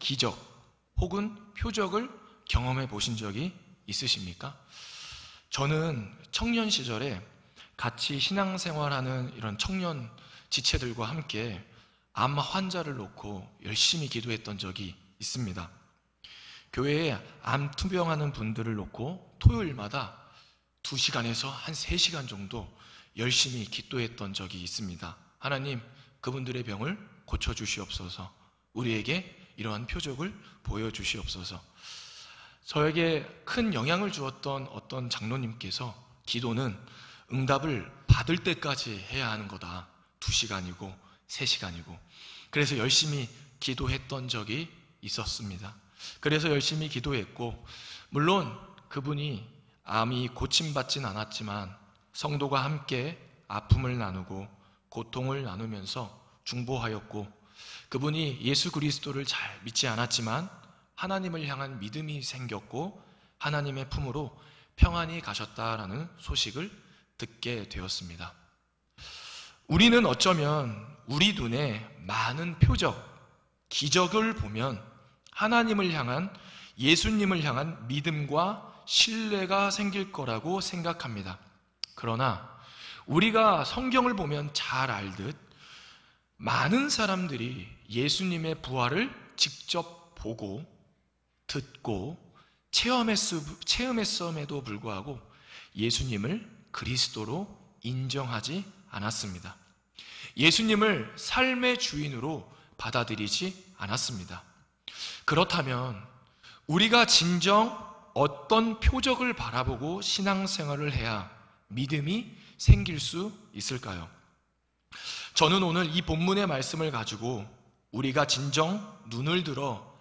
기적 혹은 표적을 경험해 보신 적이 있으십니까? 저는 청년 시절에 같이 신앙생활하는 이런 청년 지체들과 함께 암 환자를 놓고 열심히 기도했던 적이 있습니다. 교회에 암 투병하는 분들을 놓고 토요일마다 2시간에서 한 3시간 정도 열심히 기도했던 적이 있습니다. 하나님, 그분들의 병을 고쳐주시옵소서, 우리에게 이러한 표적을 보여주시옵소서. 저에게 큰 영향을 주었던 어떤 장로님께서 기도는 응답을 받을 때까지 해야 하는 거다. 2시간이고 3시간이고. 그래서 열심히 기도했던 적이 있었습니다. 그래서 열심히 기도했고, 물론 그분이 암이 고침받진 않았지만 성도가 함께 아픔을 나누고 고통을 나누면서 중보하였고, 그분이 예수 그리스도를 잘 믿지 않았지만 하나님을 향한 믿음이 생겼고 하나님의 품으로 평안히 가셨다라는 소식을 듣게 되었습니다. 우리는 어쩌면 우리 눈에 많은 표적, 기적을 보면 하나님을 향한, 예수님을 향한 믿음과 신뢰가 생길 거라고 생각합니다. 그러나 우리가 성경을 보면 잘 알듯 많은 사람들이 예수님의 부활을 직접 보고 듣고 체험했음에도 불구하고 예수님을 그리스도로 인정하지 않았습니다. 예수님을 삶의 주인으로 받아들이지 않았습니다. 그렇다면 우리가 진정 어떤 표적을 바라보고 신앙생활을 해야 믿음이 생길 수 있을까요? 저는 오늘 이 본문의 말씀을 가지고 우리가 진정 눈을 들어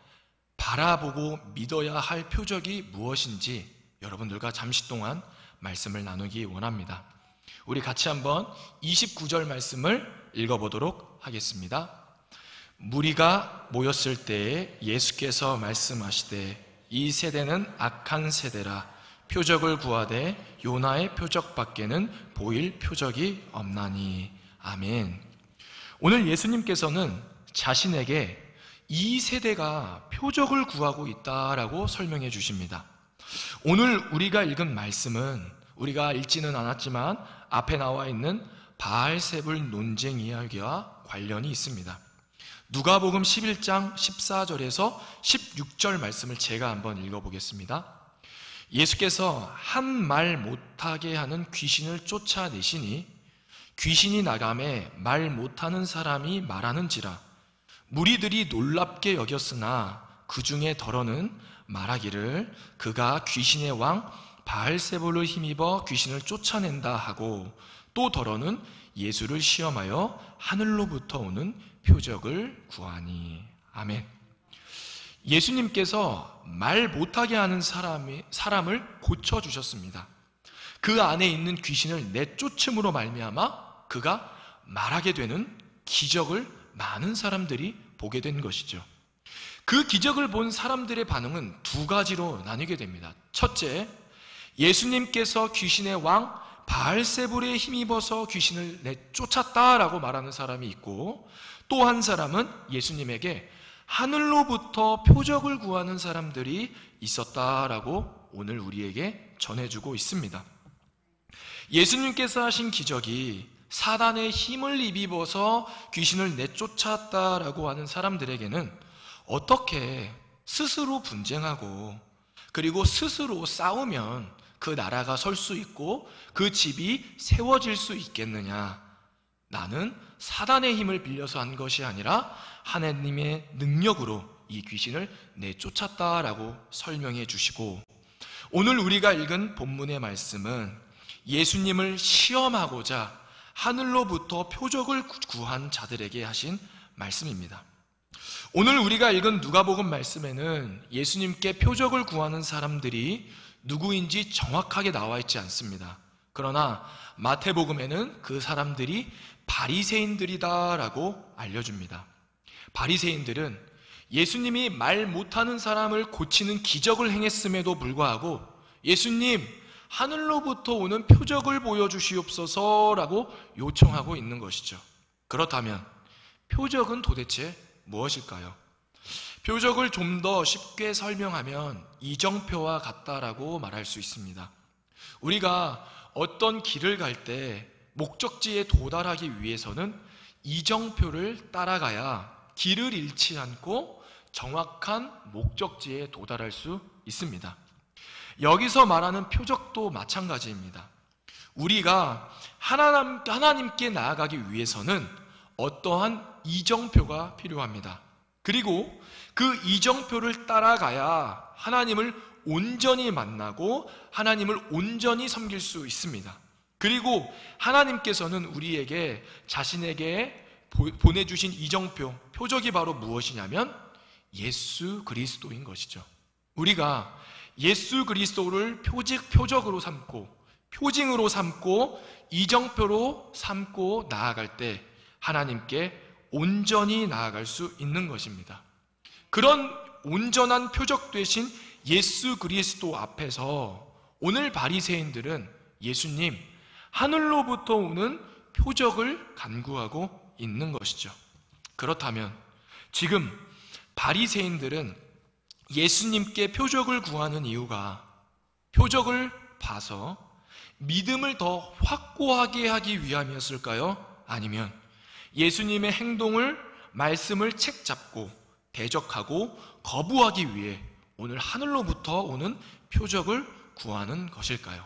바라보고 믿어야 할 표적이 무엇인지 여러분들과 잠시 동안 말씀을 나누기 원합니다. 우리 같이 한번 29절 말씀을 읽어보도록 하겠습니다. 무리가 모였을 때에 예수께서 말씀하시되 이 세대는 악한 세대라. 표적을 구하되 요나의 표적밖에는 보일 표적이 없나니. 아멘. 오늘 예수님께서는 자신에게 이 세대가 표적을 구하고 있다라고 설명해 주십니다. 오늘 우리가 읽은 말씀은 우리가 읽지는 않았지만 앞에 나와 있는 바알세불 논쟁 이야기와 관련이 있습니다. 누가복음 11장 14절에서 16절 말씀을 제가 한번 읽어보겠습니다. 예수께서 한 말 못하게 하는 귀신을 쫓아내시니 귀신이 나가매 말 못하는 사람이 말하는지라. 무리들이 놀랍게 여겼으나 그 중에 더러는 말하기를 그가 귀신의 왕 바알세불을 힘입어 귀신을 쫓아낸다 하고, 또 더러는 예수를 시험하여 하늘로부터 오는 표적을 구하니. 아멘. 예수님께서 말 못하게 하는 사람을 고쳐주셨습니다. 그 안에 있는 귀신을 내쫓음으로 말미암아 그가 말하게 되는 기적을 많은 사람들이 보게 된 것이죠. 그 기적을 본 사람들의 반응은 두 가지로 나뉘게 됩니다. 첫째, 예수님께서 귀신의 왕 바알세불에 힘입어서 귀신을 내쫓았다라고 말하는 사람이 있고, 또 한 사람은 예수님에게 하늘로부터 표적을 구하는 사람들이 있었다라고 오늘 우리에게 전해주고 있습니다. 예수님께서 하신 기적이 사단의 힘을 입어서 귀신을 내쫓았다라고 하는 사람들에게는 어떻게 스스로 분쟁하고 그리고 스스로 싸우면 그 나라가 설 수 있고 그 집이 세워질 수 있겠느냐? 나는 사단의 힘을 빌려서 한 것이 아니라 하나님의 능력으로 이 귀신을 내쫓았다라고 설명해 주시고, 오늘 우리가 읽은 본문의 말씀은 예수님을 시험하고자 하늘로부터 표적을 구한 자들에게 하신 말씀입니다. 오늘 우리가 읽은 누가복음 말씀에는 예수님께 표적을 구하는 사람들이 누구인지 정확하게 나와 있지 않습니다. 그러나 마태복음에는 그 사람들이 바리새인들이다라고 알려줍니다. 바리새인들은 예수님이 말 못하는 사람을 고치는 기적을 행했음에도 불구하고 예수님, 하늘로부터 오는 표적을 보여주시옵소서라고 요청하고 있는 것이죠. 그렇다면 표적은 도대체 무엇일까요? 표적을 좀 더 쉽게 설명하면 이정표와 같다라고 말할 수 있습니다. 우리가 어떤 길을 갈 때 목적지에 도달하기 위해서는 이정표를 따라가야 길을 잃지 않고 정확한 목적지에 도달할 수 있습니다. 여기서 말하는 표적도 마찬가지입니다. 우리가 하나님께 나아가기 위해서는 어떠한 이정표가 필요합니다. 그리고 그 이정표를 따라가야 하나님을 온전히 만나고 하나님을 온전히 섬길 수 있습니다. 그리고 하나님께서는 우리에게 자신에게 보내주신 이정표, 표적이 바로 무엇이냐면 예수 그리스도인 것이죠. 우리가 예수 그리스도를 표적으로 삼고 표징으로 삼고 이정표로 삼고 나아갈 때 하나님께 온전히 나아갈 수 있는 것입니다. 그런 온전한 표적 되신 예수 그리스도 앞에서 오늘 바리새인들은 예수님, 하늘로부터 오는 표적을 간구하고 있는 것이죠. 그렇다면 지금 바리새인들은 예수님께 표적을 구하는 이유가 표적을 봐서 믿음을 더 확고하게 하기 위함이었을까요? 아니면 예수님의 행동을, 말씀을 책잡고 대적하고 거부하기 위해 오늘 하늘로부터 오는 표적을 구하는 것일까요?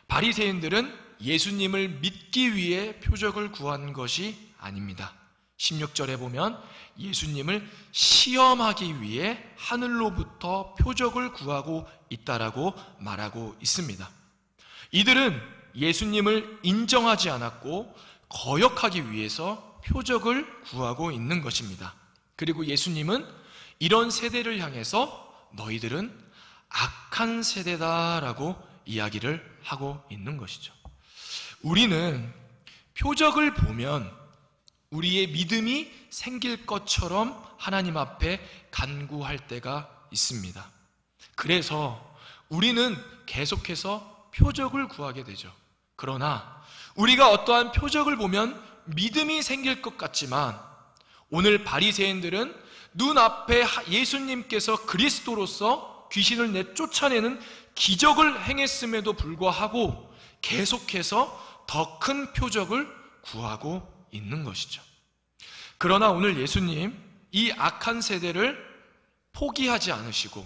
바리새인들은 예수님을 믿기 위해 표적을 구한 것이 아닙니다. 16절에 보면 예수님을 시험하기 위해 하늘로부터 표적을 구하고 있다라고 말하고 있습니다. 이들은 예수님을 인정하지 않았고 거역하기 위해서 표적을 구하고 있는 것입니다. 그리고 예수님은 이런 세대를 향해서 너희들은 악한 세대다라고 이야기를 하고 있는 것이죠. 우리는 표적을 보면 우리의 믿음이 생길 것처럼 하나님 앞에 간구할 때가 있습니다. 그래서 우리는 계속해서 표적을 구하게 되죠. 그러나 우리가 어떠한 표적을 보면 믿음이 생길 것 같지만 오늘 바리새인들은 눈앞에 예수님께서 그리스도로서 귀신을 내쫓아내는 기적을 행했음에도 불구하고 계속해서 더 큰 표적을 구하고 있는 것이죠. 그러나 오늘 예수님 이 악한 세대를 포기하지 않으시고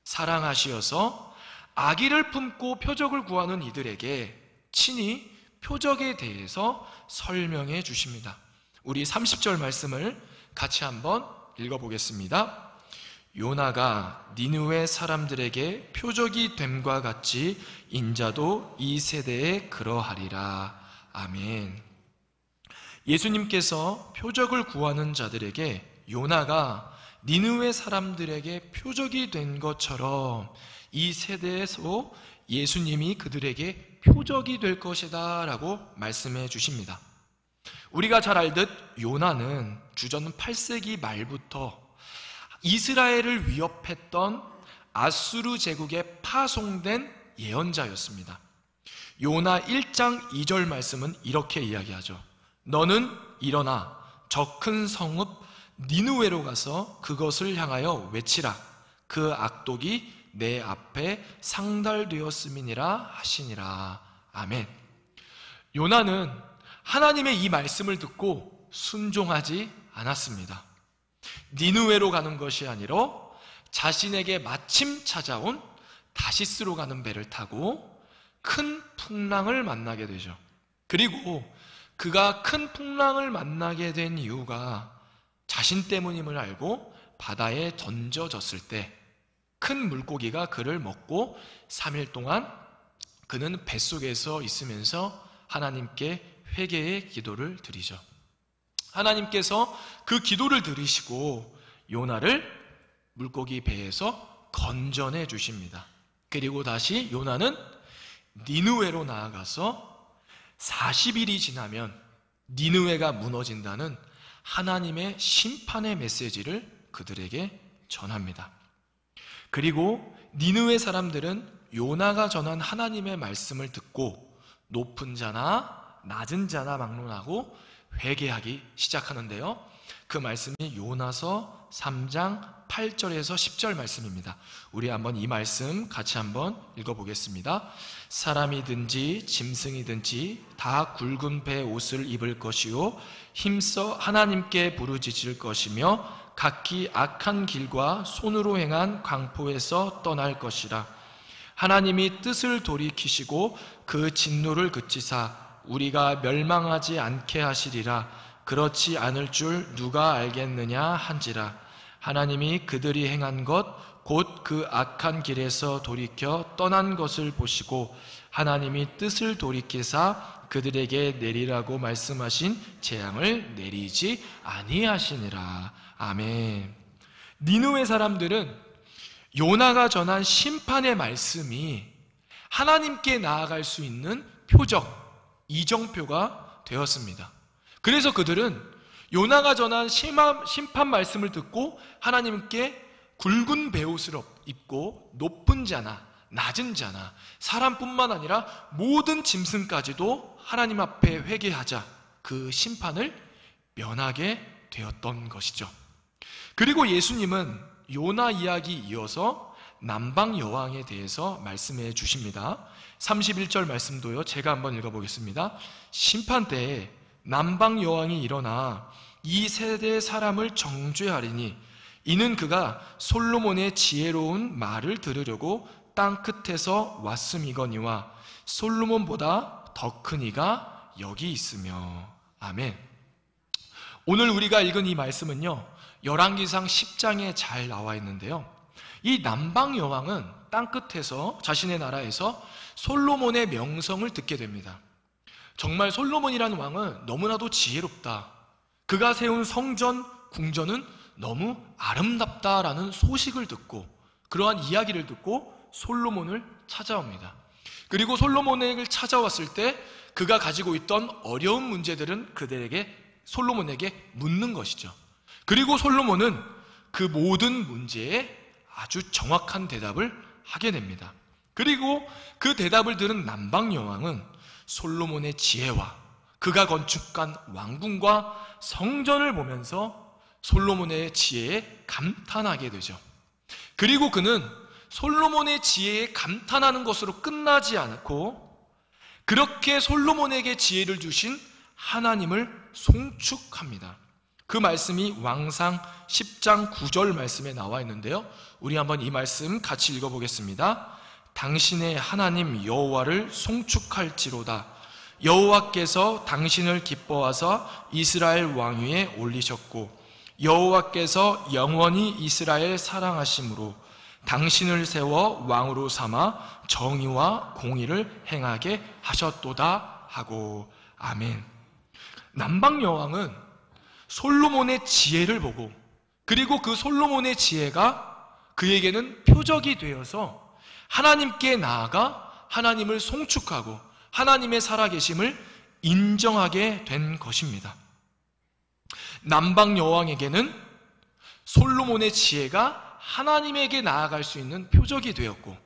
사랑하시어서 악의를 품고 표적을 구하는 이들에게 친히 표적에 대해서 설명해 주십니다. 우리 30절 말씀을 같이 한번 읽어보겠습니다. 요나가 니느웨 사람들에게 표적이 됨과 같이 인자도 이 세대에 그러하리라. 아멘. 예수님께서 표적을 구하는 자들에게 요나가 니느웨 사람들에게 표적이 된 것처럼 이 세대에서 예수님이 그들에게 표적이 될 것이다 라고 말씀해 주십니다. 우리가 잘 알듯 요나는 주전 8세기 말부터 이스라엘을 위협했던 아수르 제국에 파송된 예언자였습니다. 요나 1장 2절 말씀은 이렇게 이야기하죠. 너는 일어나 저 큰 성읍 니느웨로 가서 그것을 향하여 외치라. 그 악독이 내 앞에 상달되었음이니라 하시니라. 아멘. 요나는 하나님의 이 말씀을 듣고 순종하지 않았습니다. 니느웨로 가는 것이 아니라 자신에게 마침 찾아온 다시스로 가는 배를 타고 큰 풍랑을 만나게 되죠. 그리고 그가 큰 풍랑을 만나게 된 이유가 자신 때문임을 알고 바다에 던져졌을 때 큰 물고기가 그를 먹고 3일 동안 그는 뱃속에서 있으면서 하나님께 회개의 기도를 드리죠. 하나님께서 그 기도를 들으시고 요나를 물고기 배에서 건져내 주십니다. 그리고 다시 요나는 니느웨로 나아가서 40일이 지나면 니느웨가 무너진다는 하나님의 심판의 메시지를 그들에게 전합니다. 그리고 니느웨 사람들은 요나가 전한 하나님의 말씀을 듣고 높은 자나 낮은 자나 막론하고 회개하기 시작하는데요. 그 말씀이 요나서 3장 8절에서 10절 말씀입니다. 우리 한번 이 말씀 같이 한번 읽어보겠습니다. 사람이든지 짐승이든지 다 굵은 배 옷을 입을 것이요 힘써 하나님께 부르짖을 것이며 각기 악한 길과 손으로 행한 광포에서 떠날 것이라. 하나님이 뜻을 돌이키시고 그 진노를 그치사 우리가 멸망하지 않게 하시리라. 그렇지 않을 줄 누가 알겠느냐 한지라. 하나님이 그들이 행한 것 곧 그 악한 길에서 돌이켜 떠난 것을 보시고 하나님이 뜻을 돌이키사 그들에게 내리라고 말씀하신 재앙을 내리지 아니하시니라. 아멘. 니느웨 사람들은 요나가 전한 심판의 말씀이 하나님께 나아갈 수 있는 표적, 이정표가 되었습니다. 그래서 그들은 요나가 전한 심판 말씀을 듣고 하나님께 굵은 베옷을 입고 높은 자나 낮은 자나 사람뿐만 아니라 모든 짐승까지도 하나님 앞에 회개하자 그 심판을 면하게 되었던 것이죠. 그리고 예수님은 요나 이야기 이어서 남방 여왕에 대해서 말씀해 주십니다. 31절 말씀도요, 제가 한번 읽어보겠습니다. 심판 때에 남방 여왕이 일어나 이 세대 사람을 정죄하리니 이는 그가 솔로몬의 지혜로운 말을 들으려고 땅 끝에서 왔음이거니와 솔로몬보다 더 큰 이가 여기 있으며. 아멘. 오늘 우리가 읽은 이 말씀은요, 열왕기상 10장에 잘 나와 있는데요, 이 남방 여왕은 땅 끝에서 자신의 나라에서 솔로몬의 명성을 듣게 됩니다. 정말 솔로몬이라는 왕은 너무나도 지혜롭다, 그가 세운 성전, 궁전은 너무 아름답다라는 소식을 듣고, 그러한 이야기를 듣고 솔로몬을 찾아옵니다. 그리고 솔로몬에게 찾아왔을 때 그가 가지고 있던 어려운 문제들은 솔로몬에게 묻는 것이죠. 그리고 솔로몬은 그 모든 문제에 아주 정확한 대답을 하게 됩니다. 그리고 그 대답을 들은 남방 여왕은 솔로몬의 지혜와 그가 건축한 왕궁과 성전을 보면서 솔로몬의 지혜에 감탄하게 되죠. 그리고 그는 솔로몬의 지혜에 감탄하는 것으로 끝나지 않고 그렇게 솔로몬에게 지혜를 주신 하나님을 송축합니다. 그 말씀이 왕상 10장 9절 말씀에 나와 있는데요, 우리 한번 이 말씀 같이 읽어보겠습니다. 당신의 하나님 여호와를 송축할지로다. 여호와께서 당신을 기뻐하사 이스라엘 왕위에 올리셨고 여호와께서 영원히 이스라엘 사랑하심으로 당신을 세워 왕으로 삼아 정의와 공의를 행하게 하셨도다 하고. 아멘. 남방 여왕은 솔로몬의 지혜를 보고, 그리고 그 솔로몬의 지혜가 그에게는 표적이 되어서 하나님께 나아가 하나님을 송축하고 하나님의 살아계심을 인정하게 된 것입니다. 남방 여왕에게는 솔로몬의 지혜가 하나님에게 나아갈 수 있는 표적이 되었고,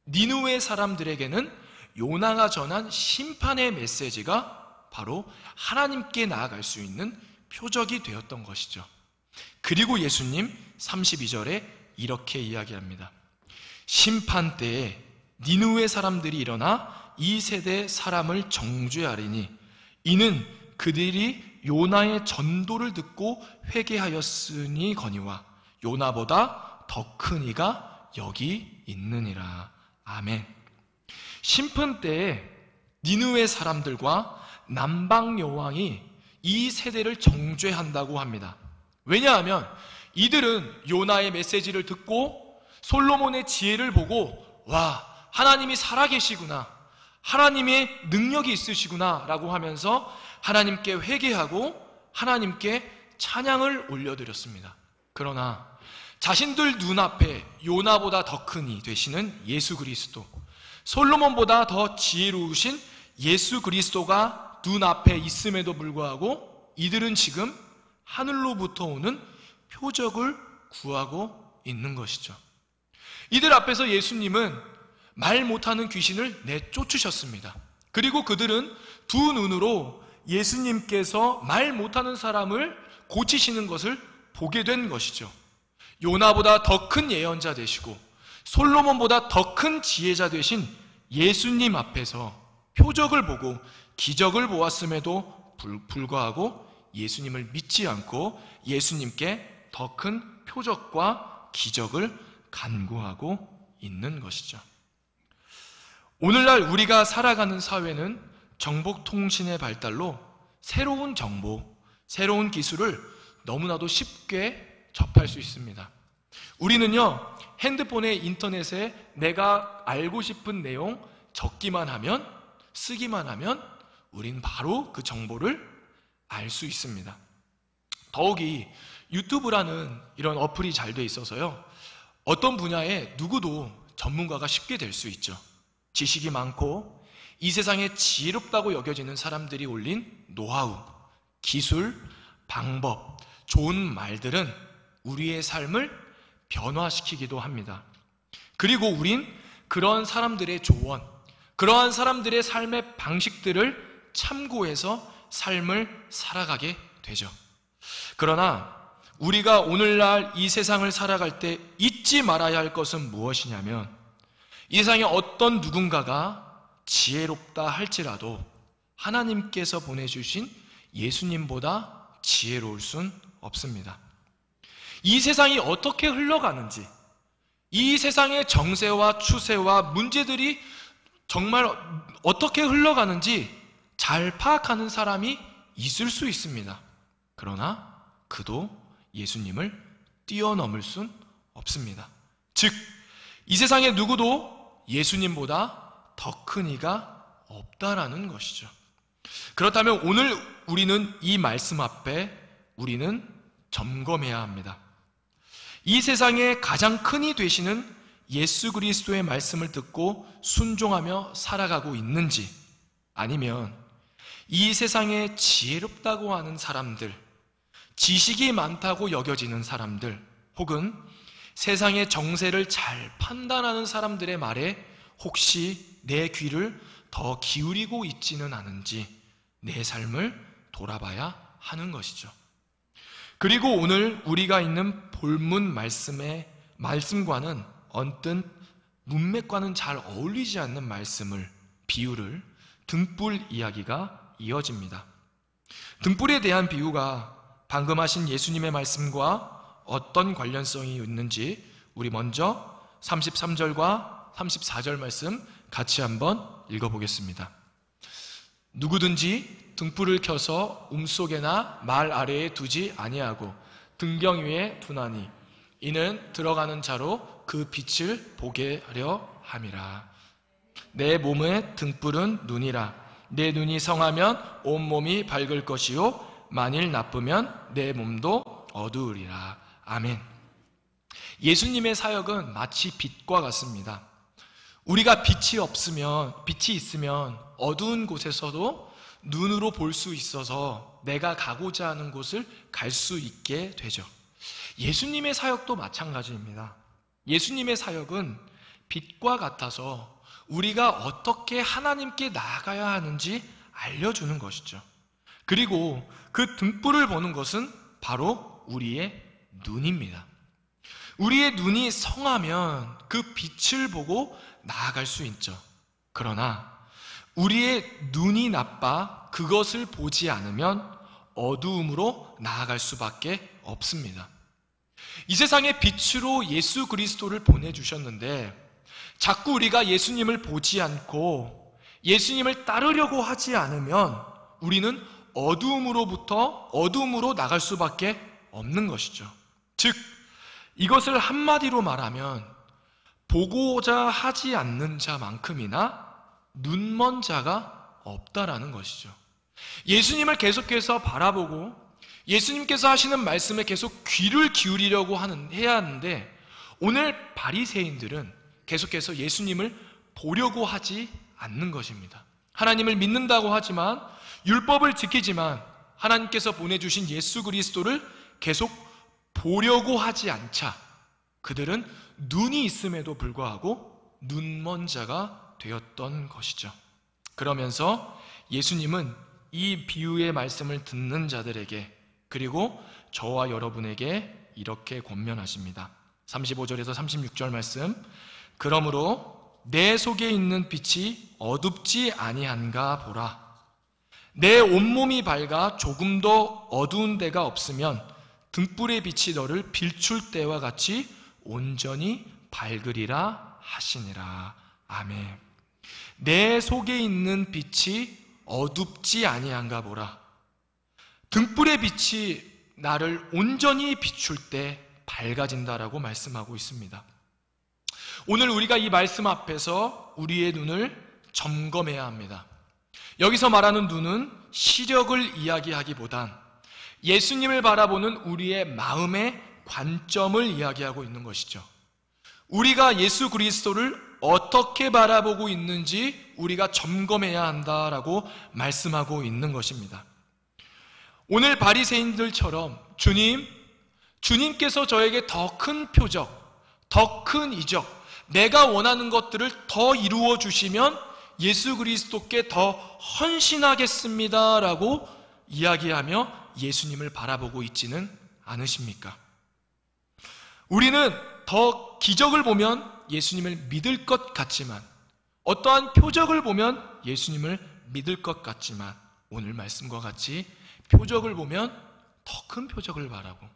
니느웨 사람들에게는 요나가 전한 심판의 메시지가 바로 하나님께 나아갈 수 있는 표적이 되었던 것이죠. 그리고 예수님 32절에 이렇게 이야기합니다. 심판 때에 니느웨 사람들이 일어나 이 세대 사람을 정죄하리니 이는 그들이 요나의 전도를 듣고 회개하였으니거니와 요나보다 더 큰 이가 여기 있느니라. 아멘. 심판 때에 니느웨 사람들과 남방 여왕이 이 세대를 정죄한다고 합니다. 왜냐하면 이들은 요나의 메시지를 듣고 솔로몬의 지혜를 보고, 와, 하나님이 살아계시구나, 하나님의 능력이 있으시구나 라고 하면서 하나님께 회개하고 하나님께 찬양을 올려드렸습니다. 그러나 자신들 눈앞에 요나보다 더 큰 이 되시는 예수 그리스도, 솔로몬보다 더 지혜로우신 예수 그리스도가 눈앞에 있음에도 불구하고 이들은 지금 하늘로부터 오는 표적을 구하고 있는 것이죠. 이들 앞에서 예수님은 말 못하는 귀신을 내쫓으셨습니다. 그리고 그들은 두 눈으로 예수님께서 말 못하는 사람을 고치시는 것을 보게 된 것이죠. 요나보다 더 큰 예언자 되시고 솔로몬보다 더 큰 지혜자 되신 예수님 앞에서 표적을 보고 기적을 보았음에도 불구하고 예수님을 믿지 않고 예수님께 더 큰 표적과 기적을 간구하고 있는 것이죠. 오늘날 우리가 살아가는 사회는 정보통신의 발달로 새로운 정보, 새로운 기술을 너무나도 쉽게 접할 수 있습니다. 우리는요, 핸드폰에 인터넷에 내가 알고 싶은 내용 적기만 하면, 쓰기만 하면 우린 바로 그 정보를 알 수 있습니다. 더욱이 유튜브라는 이런 어플이 잘 돼 있어서요, 어떤 분야에 누구도 전문가가 쉽게 될 수 있죠. 지식이 많고 이 세상에 지혜롭다고 여겨지는 사람들이 올린 노하우, 기술, 방법, 좋은 말들은 우리의 삶을 변화시키기도 합니다. 그리고 우린 그런 사람들의 조언, 그러한 사람들의 삶의 방식들을 참고해서 삶을 살아가게 되죠. 그러나 우리가 오늘날 이 세상을 살아갈 때 잊지 말아야 할 것은 무엇이냐면, 이 세상에 어떤 누군가가 지혜롭다 할지라도 하나님께서 보내주신 예수님보다 지혜로울 순 없습니다. 이 세상이 어떻게 흘러가는지, 이 세상의 정세와 추세와 문제들이 정말 어떻게 흘러가는지 잘 파악하는 사람이 있을 수 있습니다. 그러나 그도 예수님을 뛰어넘을 순 없습니다. 즉, 이 세상에 누구도 예수님보다 더 큰 이가 없다라는 것이죠. 그렇다면 오늘 우리는 이 말씀 앞에 우리는 점검해야 합니다. 이 세상에 가장 큰 이 되시는 예수 그리스도의 말씀을 듣고 순종하며 살아가고 있는지, 아니면 이 세상에 지혜롭다고 하는 사람들, 지식이 많다고 여겨지는 사람들, 혹은 세상의 정세를 잘 판단하는 사람들의 말에 혹시 내 귀를 더 기울이고 있지는 않은지 내 삶을 돌아봐야 하는 것이죠. 그리고 오늘 우리가 있는 본문 말씀과는 언뜻 문맥과는 잘 어울리지 않는 비유를 등불 이야기가 이어집니다. 등불에 대한 비유가 방금 하신 예수님의 말씀과 어떤 관련성이 있는지 우리 먼저 33절과 34절 말씀 같이 한번 읽어보겠습니다. 누구든지 등불을 켜서 움속에나 말 아래에 두지 아니하고 등경 위에 두나니 이는 들어가는 자로 그 빛을 보게 하려 함이라. 내 몸의 등불은 눈이라. 내 눈이 성하면 온몸이 밝을 것이요 만일 나쁘면 내 몸도 어두우리라. 아멘. 예수님의 사역은 마치 빛과 같습니다. 우리가 빛이 있으면 어두운 곳에서도 눈으로 볼 수 있어서 내가 가고자 하는 곳을 갈 수 있게 되죠. 예수님의 사역도 마찬가지입니다. 예수님의 사역은 빛과 같아서 우리가 어떻게 하나님께 나아가야 하는지 알려주는 것이죠. 그리고 그 등불을 보는 것은 바로 우리의 눈입니다. 우리의 눈이 성하면 그 빛을 보고 나아갈 수 있죠. 그러나 우리의 눈이 나빠 그것을 보지 않으면 어두움으로 나아갈 수밖에 없습니다. 이 세상에 빛으로 예수 그리스도를 보내주셨는데 자꾸 우리가 예수님을 보지 않고 예수님을 따르려고 하지 않으면 우리는 어두움으로 나갈 수밖에 없는 것이죠. 즉, 이것을 한마디로 말하면 보고자 하지 않는 자만큼이나 눈먼 자가 없다라는 것이죠. 예수님을 계속해서 바라보고 예수님께서 하시는 말씀에 계속 귀를 기울이려고 해야 하는데, 오늘 바리새인들은 계속해서 예수님을 보려고 하지 않는 것입니다. 하나님을 믿는다고 하지만, 율법을 지키지만 하나님께서 보내주신 예수 그리스도를 계속 보려고 하지 않자 그들은 눈이 있음에도 불구하고 눈먼 자가 되었던 것이죠. 그러면서 예수님은 이 비유의 말씀을 듣는 자들에게, 그리고 저와 여러분에게 이렇게 권면하십니다. 35절에서 36절 말씀. 그러므로 내 속에 있는 빛이 어둡지 아니한가 보라. 내 온몸이 밝아 조금도 어두운 데가 없으면 등불의 빛이 너를 비출 때와 같이 온전히 밝으리라 하시니라. 아멘. 내 속에 있는 빛이 어둡지 아니한가 보라. 등불의 빛이 나를 온전히 비출 때 밝아진다라고 말씀하고 있습니다. 오늘 우리가 이 말씀 앞에서 우리의 눈을 점검해야 합니다. 여기서 말하는 눈은 시력을 이야기하기보단 예수님을 바라보는 우리의 마음의 관점을 이야기하고 있는 것이죠. 우리가 예수 그리스도를 어떻게 바라보고 있는지 우리가 점검해야 한다라고 말씀하고 있는 것입니다. 오늘 바리새인들처럼 주님께서 저에게 더 큰 표적, 더 큰 이적, 내가 원하는 것들을 더 이루어 주시면 예수 그리스도께 더 헌신하겠습니다 라고 이야기하며 예수님을 바라보고 있지는 않으십니까? 우리는 더 기적을 보면 예수님을 믿을 것 같지만, 어떠한 표적을 보면 예수님을 믿을 것 같지만, 오늘 말씀과 같이 표적을 보면 더 큰 표적을 바라고,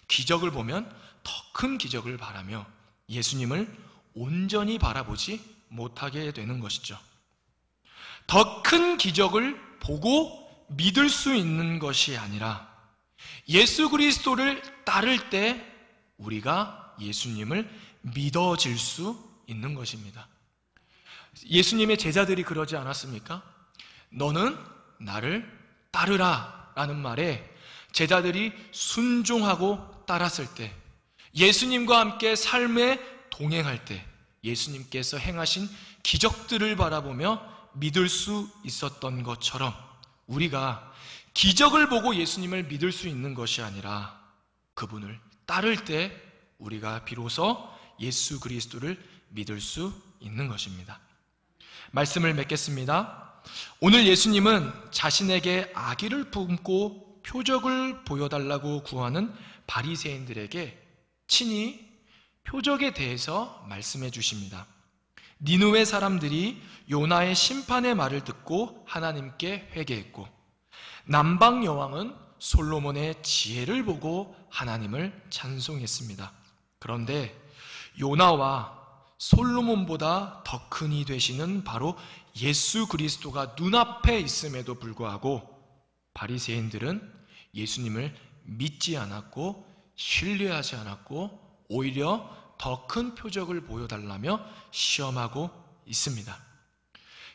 기적을 보면 더 큰 기적을 바라며 예수님을 온전히 바라보지 못하게 되는 것이죠. 더 큰 기적을 보고 믿을 수 있는 것이 아니라 예수 그리스도를 따를 때 우리가 예수님을 믿어질 수 있는 것입니다. 예수님의 제자들이 그러지 않았습니까? 너는 나를 따르라 라는 말에 제자들이 순종하고 따랐을 때, 예수님과 함께 삶에 동행할 때 예수님께서 행하신 기적들을 바라보며 믿을 수 있었던 것처럼 우리가 기적을 보고 예수님을 믿을 수 있는 것이 아니라 그분을 따를 때 우리가 비로소 예수 그리스도를 믿을 수 있는 것입니다. 말씀을 맺겠습니다. 오늘 예수님은 자신에게 악의를 품고 표적을 보여달라고 구하는 바리새인들에게 친히 표적에 대해서 말씀해 주십니다. 니느웨 사람들이 요나의 심판의 말을 듣고 하나님께 회개했고, 남방 여왕은 솔로몬의 지혜를 보고 하나님을 찬송했습니다. 그런데 요나와 솔로몬보다 더 큰 이 되시는 바로 예수 그리스도가 눈앞에 있음에도 불구하고 바리새인들은 예수님을 믿지 않았고 신뢰하지 않았고 오히려 더 큰 표적을 보여달라며 시험하고 있습니다.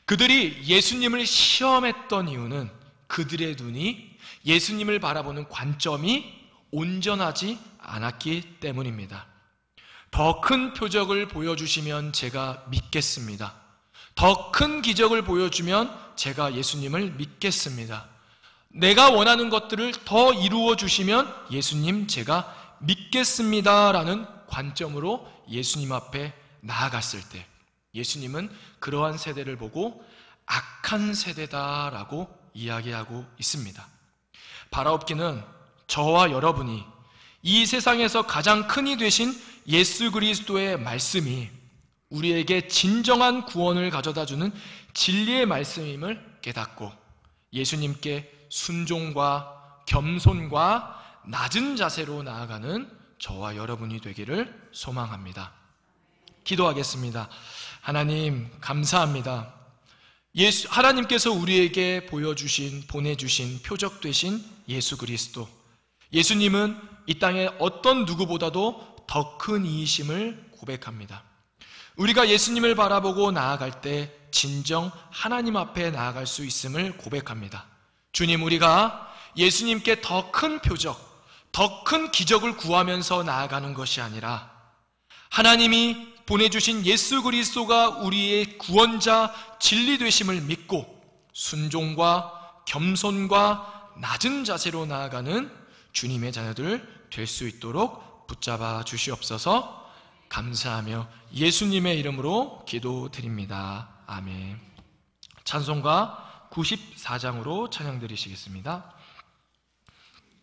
그들이 예수님을 시험했던 이유는 그들의 눈이 예수님을 바라보는 관점이 온전하지 않았기 때문입니다. 더 큰 표적을 보여주시면 제가 믿겠습니다. 더 큰 기적을 보여주면 제가 예수님을 믿겠습니다. 내가 원하는 것들을 더 이루어 주시면 예수님 제가 믿겠습니다 라는 관점으로 예수님 앞에 나아갔을 때 예수님은 그러한 세대를 보고 악한 세대다라고 이야기하고 있습니다. 바라옵기는 저와 여러분이 이 세상에서 가장 큰이 되신 예수 그리스도의 말씀이 우리에게 진정한 구원을 가져다주는 진리의 말씀임을 깨닫고 예수님께 순종과 겸손과 낮은 자세로 나아가는 저와 여러분이 되기를 소망합니다. 기도하겠습니다. 하나님 감사합니다. 하나님께서 우리에게 보내주신 표적 되신 예수 그리스도, 예수님은 이 땅에 어떤 누구보다도 더 큰 이이심을 고백합니다. 우리가 예수님을 바라보고 나아갈 때 진정 하나님 앞에 나아갈 수 있음을 고백합니다. 주님, 우리가 예수님께 더 큰 표적, 더 큰 기적을 구하면서 나아가는 것이 아니라 하나님이 보내주신 예수 그리스도가 우리의 구원자 진리 되심을 믿고 순종과 겸손과 낮은 자세로 나아가는 주님의 자녀들 될 수 있도록 붙잡아 주시옵소서. 감사하며 예수님의 이름으로 기도드립니다. 아멘. 찬송가 94장으로 찬양 드리시겠습니다.